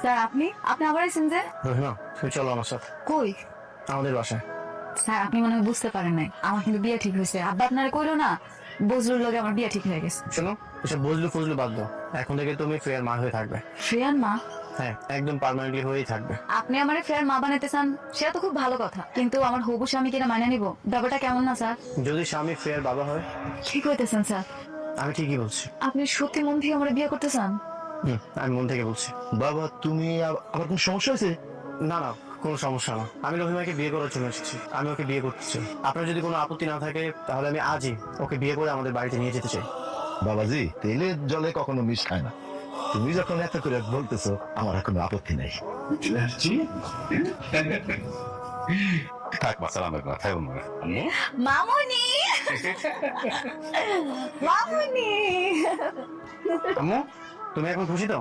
Sir আপনি আপনি আবার এসেছেন যে? রহিমা তুমি চলো আমার সাথে কই? আমাদের বাসায়। স্যার আপনি মনে হয় বুঝতে পারেন নাই, আমার কিন্তু বিয়ে ঠিক হয়েছে। আব্বা আপনারা কইলো না বজরুল লগে আমার বিয়ে ঠিক হয়ে গেছে। শোনো, এসব বজলু ফজলু বাদ দাও। এখন থেকে তুমি ফ্রেয়ার মা হয়ে থাকবে। ফ্রেয়ার মা? হ্যাঁ, একদম পার্মানেন্টলি হয়েই থাকবে। আপনি আমার ফ্রেয়ার মা বানাতে চান সেটা তো খুব ভালো কথা, কিন্তু আমার হবু স্বামী কিনা মানে নিব, ব্যাপারটা কেমন না স্যার? যদি স্বামী ফ্রেয়ার বাবা হয়? কি কইতেছেন স্যার? আমি ঠিকই বলছি। আপনি সত্যি মন থেকে আমার বিয়ে করতে চান? আমি মন থেকে বলছি। বাবা তুমি আবার কোন সমস্যা হয়েছে? না না, কোনো সমস্যা না। আমি রহিমাকে বিয়ে করার জন্য এসেছি, আমি ওকে বিয়ে করতে চাই। আপনার যদি কোনো আপত্তি না থাকে তাহলে আমি আজই ওকে বিয়ে করে আমাদের বাড়িতে নিয়ে যেতে চাই। বাবাজি, তেলে জলে কখনো মিশ খায় না। তুমি যখন এত করে বলতেছো আমার আর কোনো আপত্তি নেই। থাক মাসালাম খাই না মামুনি মামুনি আম্মু, তুমি এখন খুশি তো?